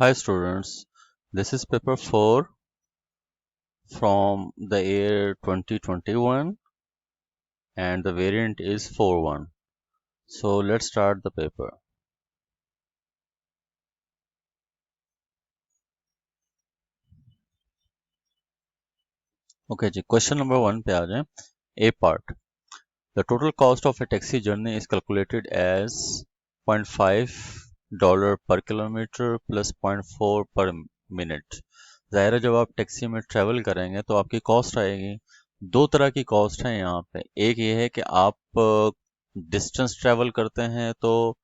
Hi students, this is paper 4 from the year 2021 and the variant is 4.1. So let's start the paper. Okay ji, question number 1 पे आ जाएं. A part. The total cost of a taxi journey is calculated as $0.5 per kilometer plus 0.4 per minute. ज़ाहिर है जब आप taxi में travel करेंगे तो आपकी कॉस्ट आएगी. दो तरह की कॉस्ट है यहाँ पे. एक ये है कि आप डिस्टेंस ट्रैवल करते हैं तो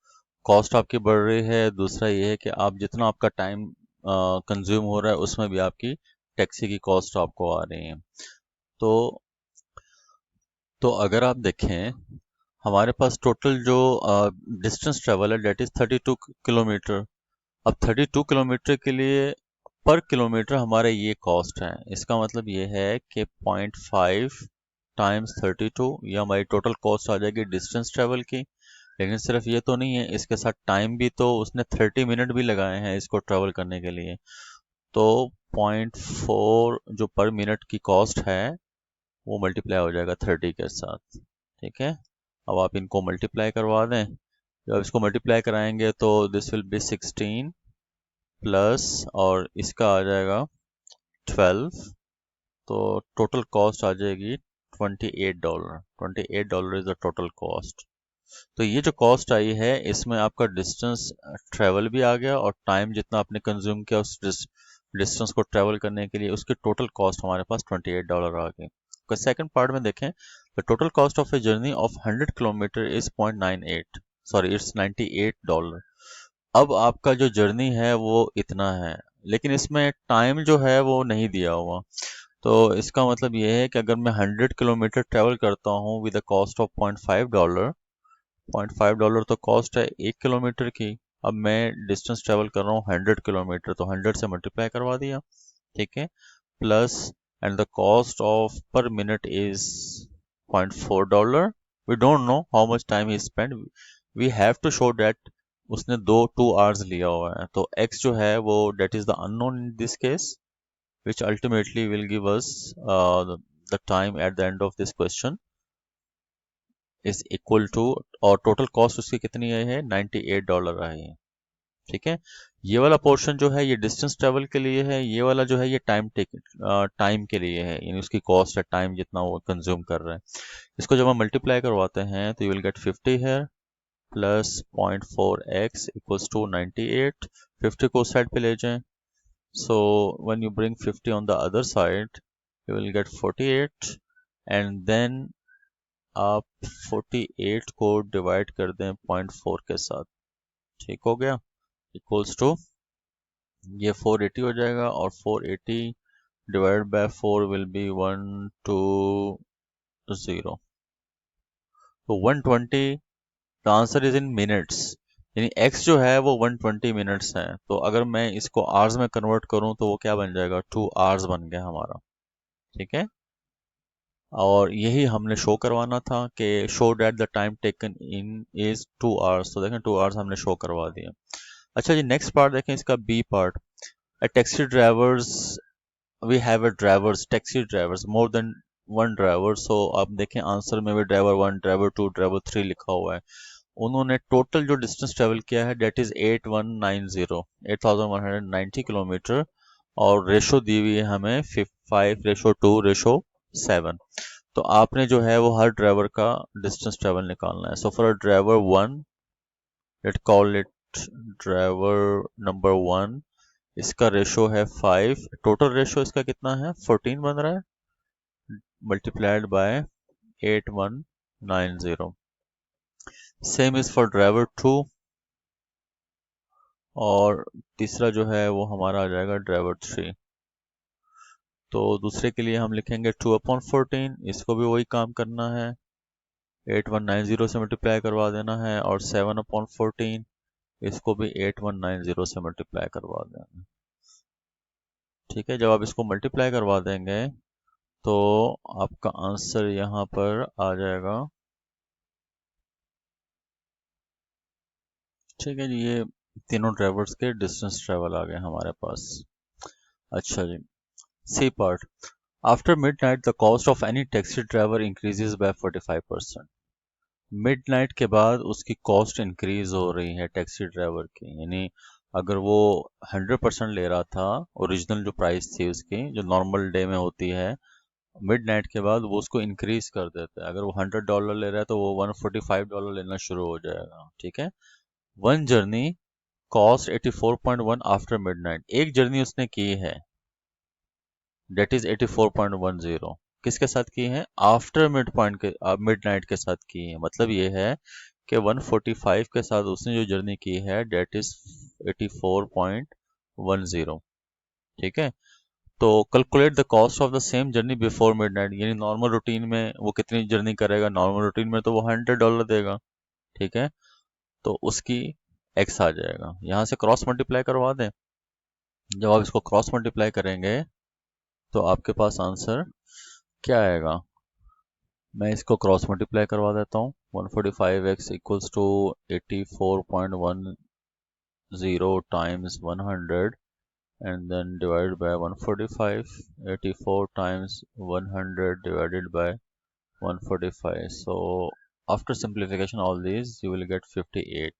कॉस्ट आपकी बढ़ रही है. दूसरा ये है कि आप जितना आपका टाइम कंज्यूम हो रहा है उसमें भी आपकी टैक्सी की कॉस्ट आपको आ रही है. तो अगर आप देखें हमारे पास टोटल जो डिस्टेंस ट्रेवल है डेट इज 32 किलोमीटर. अब 32 किलोमीटर के लिए पर किलोमीटर हमारा ये कॉस्ट है. इसका मतलब ये है कि 0.5 टाइम्स 32 ये हमारी टोटल कॉस्ट आ जाएगी डिस्टेंस ट्रेवल की. लेकिन सिर्फ ये तो नहीं है, इसके साथ टाइम भी तो उसने 30 मिनट भी लगाए हैं इसको ट्रेवल करने के लिए. तो 0.4 जो पर मिनट की कॉस्ट है वो मल्टीप्लाई हो जाएगा 30 के साथ. ठीक है, अब आप इनको मल्टीप्लाई करवा दें. जब इसको मल्टीप्लाई कराएंगे तो दिस विल बी 16 प्लस और इसका आ जाएगा 12. तो टोटल कॉस्ट आ जाएगी $28. $28 इज द टोटल कॉस्ट. तो ये जो कॉस्ट आई है इसमें आपका डिस्टेंस ट्रेवल भी आ गया और टाइम जितना आपने कंज्यूम किया उस डिस्टेंस को ट्रेवल करने के लिए उसकी टोटल कॉस्ट हमारे पास $28 आ गई. तो सेकंड पार्ट में देखें, the total cost of a journey of 100 kilometre is 0.98, sorry it's $98. अब आपका जो जर्नी है वो इतना है, लेकिन इसमें टाइम जो है वो नहीं दिया हुआ. तो इसका मतलब ये है कि अगर मैं 100 किलोमीटर ट्रेवल करता हूँ विद द कॉस्ट ऑफ $0.5, $0.5 तो कॉस्ट है 1 किलोमीटर की. अब मैं डिस्टेंस ट्रेवल कर रहा हूँ 100 किलोमीटर, तो 100 से मल्टीप्लाई करवा दिया. ठीक है, plus and the cost of per minute is $0.4. We don't know how much time he spend. We have to show that उसने 2 hours लिया हुआ है. तो x जो है वो that is the unknown in this case which ultimately will give us the time at the end of this question is equal to, और total cost उसकी कितनी आई है $98 आई है. ठीक है, ये वाला पोर्शन जो है ये डिस्टेंस ट्रेवल के लिए है, ये वाला जो है ये टाइम के लिए है, यानी उसकी कॉस्ट है टाइम जितना वो कंज्यूम कर रहा है. इसको जब हम मल्टीप्लाई करवाते हैं तो यू विल गेट 50 है प्लस 0.4x इक्वल्स टू 98. 50 को उस साइड पे ले जाएं. So when you bring 50 on the other side, you will get 48, and then आप 48 को डिवाइड कर दें 0.4 के साथ. ठीक हो गया, इक्वल्स टू ये 480 हो जाएगा और 480 डिवाइड बाय 4 विल बी 120. तो 120, the answer is in minutes, यानी x जो है वो 120 मिनट्स है. तो अगर मैं इसको आवर्स में कन्वर्ट करूं तो वो क्या बन जाएगा, 2 hours बन गया हमारा. ठीक है, और यही हमने शो करवाना था कि show that the time taken in is 2 hours. तो देखें 2 hours हमने शो करवा दिया. अच्छा जी, नेक्स्ट पार्ट देखें, इसका B part. A taxi drivers, we have a drivers, taxi drivers more than one driver. So आप देखें आंसर में भी ड्राइवर 1, ड्राइवर 2, ड्राइवर 3 लिखा हुआ है. उन्होंने टोटल जो डिस्टेंस ट्रेवल किया है डेट इज 8190 किलोमीटर, और रेशो दी हुई है हमें 5:2:7. तो आपने जो है वो हर ड्राइवर का डिस्टेंस ट्रेवल निकालना है. So for driver 1, let call it driver number 1, इसका रेशो है 5. टोटल रेशो इसका कितना है, 14 बन रहा है, multiplied by 8190. Same is for driver 2, और तीसरा जो है वो हमारा आ जाएगा ड्राइवर 3. तो दूसरे के लिए हम लिखेंगे 2/14, इसको भी वही काम करना है, 8190 से मल्टीप्लाई करवा देना है, और 7/14 इसको भी 8190 से मल्टीप्लाई करवा देना. ठीक है, जब आप इसको मल्टीप्लाई करवा देंगे तो आपका आंसर यहाँ पर आ जाएगा. ठीक है जी, ये तीनों ड्राइवर्स के डिस्टेंस ट्रेवल आ गए हमारे पास। अच्छा जी, C part. After midnight the cost of any taxi driver increases by 45%। Midnight के बाद उसकी कॉस्ट इंक्रीज हो रही है टैक्सी ड्राइवर की, यानी अगर वो 100% ले रहा था, ओरिजिनल जो प्राइस थी उसकी जो नॉर्मल डे में होती है, मिडनाइट के बाद वो उसको इंक्रीज कर देता है। अगर वो $100 ले रहा है तो वो $145 लेना शुरू हो जाएगा। ठीक है। One journey cost 84.1 after midnight. एक जर्नी उसने की है, डेट इज 84.10। किसके साथ की है? आफ्टर मिड पॉइंट के, मिडनाइट के साथ की है। मतलब ये है कि 145 के साथ उसने जो जर्नी की है डेट इज 84.10। ठीक है। तो calculate the cost of the same journey before midnight, यानी नॉर्मल रूटीन में वो कितनी जर्नी करेगा? नॉर्मल रूटीन में तो वो $100 देगा। ठीक है। तो उसकी एक्स आ जाएगा। यहाँ से क्रॉस मल्टीप्लाई करवा दें। जब आप इसको क्रॉस मल्टीप्लाई करेंगे तो आपके पास आंसर क्या आएगा? मैं इसको क्रॉस मल्टीप्लाई करवा देता हूँ। 145x equals to 84.10 times 100 and then divided by 145. 84 times 100 divided by 145. So after simplification all these you will get 58.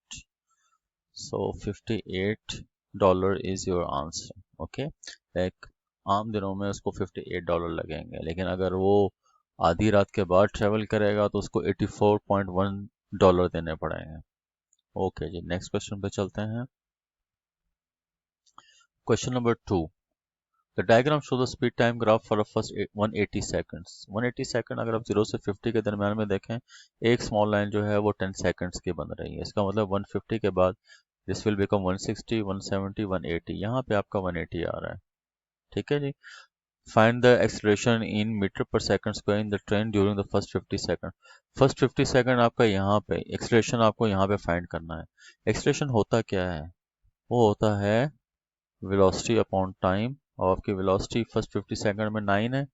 So $58 is your answer. Okay. एक आम दिनों में उसको $58 लगेंगे, लेकिन अगर वो आधी रात के बाद ट्रेवल करेगा तो उसको $84.1 देने पड़ेंगे। ओके जी, नेक्स्ट क्वेश्चन पे चलते हैं। Question number 2। The diagram shows the speed time graph for the first 180 seconds. 180 second अगर आप 0 से 50 के दरम्यान में देखें, एक स्मॉल लाइन जो है वो 10 सेकंड्स की बन रही है। इसका मतलब 150 के बाद दिस विल बिकम 160, 170, 180। यहाँ पे आपका 180 आ रहा है। ठीक है जी। Find the acceleration in metre per second square in the train during the first 50 second. First 50 second आपका यहाँ पे एक्सलेरेशन आपको यहाँ पे फाइंड करना है। एक्सलेरेशन होता क्या है? वो होता है वेलोसिटी अपॉन टाइम। और आपकी वेलोसिटी फर्स्ट 50 सेकंड में 9 है,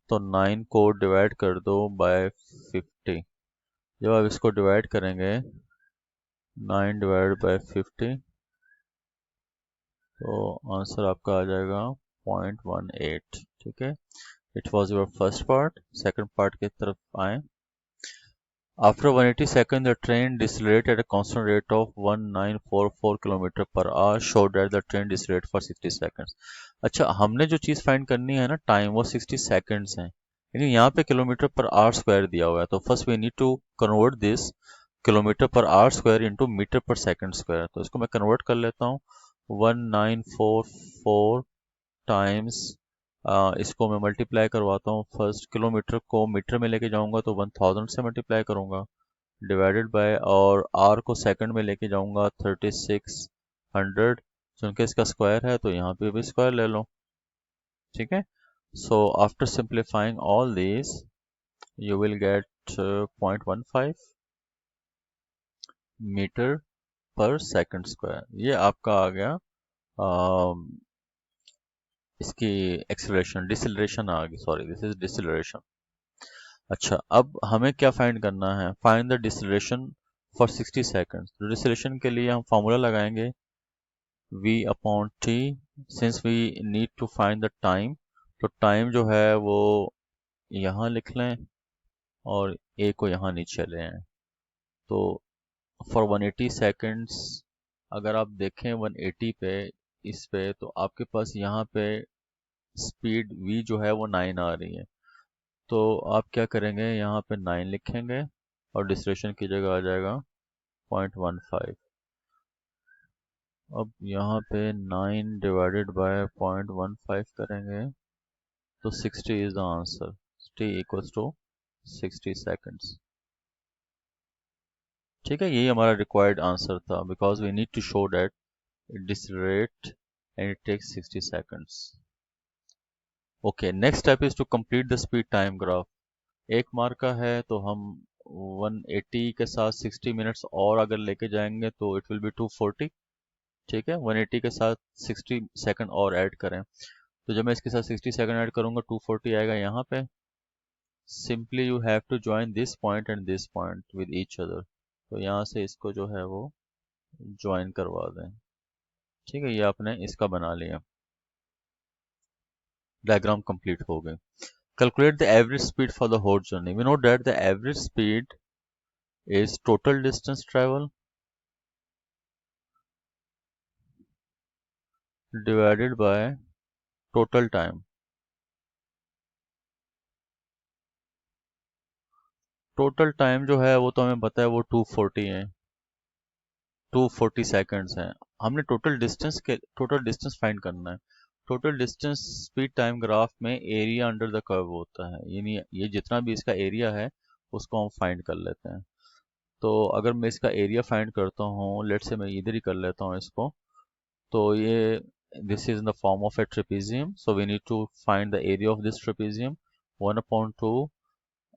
तो 9 को डिवाइड कर दो बाय 50। जब आप इसको डिवाइड करेंगे 9 डिवाइड बाय 50 तो आंसर आपका आ जाएगा 0.18। ठीक है। It was your first part. Second part की तरफ आए। After 180 seconds, the train decelerated at a constant rate of 1944 km per hour, showed that the train decelerated for 60 seconds. अच्छा, हमने जो चीज़ फाइंड करनी है ना टाइम, वो 60 सेकंड्स है, लेकिन यहाँ पे किलोमीटर पर आवर स्क्वायर दिया हुआ है। तो first we need to convert this kilometre per hour square into metre per second square. तो इसको मैं कन्वर्ट कर लेता हूँ। 1944 टाइम्स इसको मैं मल्टीप्लाई करवाता हूँ। फर्स्ट किलोमीटर को मीटर में लेके जाऊंगा तो 1000 से मल्टीप्लाई करूंगा, डिवाइडेड बाय, और आर को सेकंड में लेके जाऊंगा 3600। चूंकि इसका स्क्वायर है तो यहाँ पे भी स्क्वायर ले लो। ठीक है। So after simplifying all these you will get 0.15 metre per second square. ये आपका आ गया इसकी एक्सेलरेशन, डिसेलरेशन आ गई, सॉरी दिस इज डिसेलरेशन। अच्छा, अब हमें क्या फाइंड करना है? Find the deceleration for 60 seconds. तो डिसेलरेशन के लिए हम फॉर्मूला लगाएंगे v upon t। Since we need to find the time, तो टाइम जो है वो यहाँ लिख लें और a को यहाँ नीचे ले आए। तो फॉर 180 सेकंड्स अगर आप देखें 180 पे, इस पे, तो आपके पास यहाँ पे स्पीड v जो है वो 9 आ रही है। तो आप क्या करेंगे? यहाँ पे 9 लिखेंगे और डिस्लेशन की जगह आ जाएगा 0.15। अब यहाँ पे 9 डिवाइडेड बाय 0.15 करेंगे तो 60 is the answer. t equals to 60 seconds. ठीक है, यही हमारा रिक्वायर्ड आंसर था, because we need to show that it decelerate and it takes 60 seconds. Okay, next step is to complete the speed time graph. एक mark का है तो हम 180 के साथ 60 मिनट्स और अगर लेके जाएंगे तो इट विल बी 240। ठीक है, 180 के साथ 60 सेकंड और ऐड करें, तो जब मैं इसके साथ 60 सेकंड ऐड करूंगा 240 आएगा यहाँ पे। Simply you have to join this point and this point with each other. तो यहाँ से इसको जो है वो ज्वाइन करवा दें। ठीक है, ये आपने इसका बना लिया, डायग्राम कंप्लीट हो गई। Calculate the average speed for the whole journey. We know that the average speed is total distance travel divided by total time. Total time जो है वो तो हमें पता है, वो 240 है, 240 सेकेंड्स हैं। हमने टोटल डिस्टेंस फाइंड करना है। Total distance speed time graph में एरिया अंडर द कर्व होता है, यानी ये जितना भी इसका एरिया है उसको हम फाइंड कर लेते हैं। तो अगर मैं इसका एरिया फाइंड करता हूँ, लेट से मैं इधर ही कर लेता हूँ इसको, तो ये this is in the form of a trapezium, so we need to find the area of this trapezium, 1/2,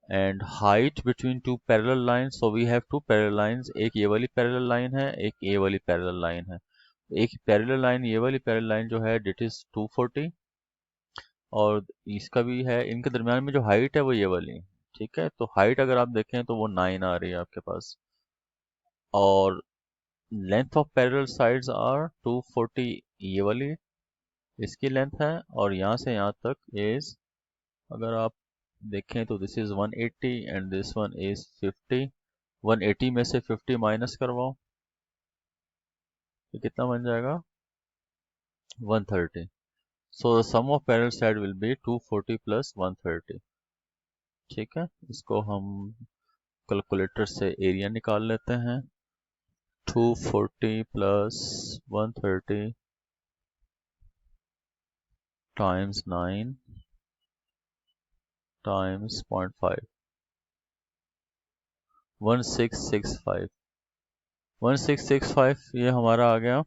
and height between two parallel lines, so we have two parallel lines, एक ये वाली parallel line है, एक ये वाली parallel line है। एक parallel line, ये वाली parallel line जो है that is 240, और इसका भी है, इनके दरम्यान में जो हाइट है वो ये वाली। ठीक है, तो हाइट अगर आप देखें तो वो 9 आ रही है आपके पास, और length of parallel sides are 240, ये वाली इसकी लेंथ है, और यहाँ से यहाँ तक इज, अगर आप देखें तो this is 180 and this one is 50। 180 में से 50 माइनस करवाओ तो कितना बन जाएगा, 130। So the sum of parallel side will be 240 plus 130। ठीक है, इसको हम कैलकुलेटर से एरिया निकाल लेते हैं। 240 प्लस 130 टाइम्स 9 टाइम्स 0.5, 1665। 1665 ये हमारा आ गया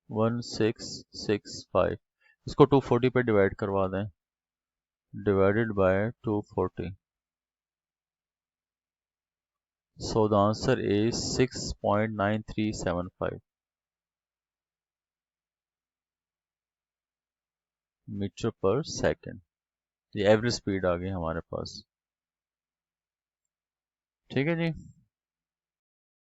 1665। इसको 240 पे डिवाइड करवा दें, divided by 240, so the answer is 6.9375 metre per second. ये एवरेज स्पीड आ गई हमारे पास। ठीक है जी।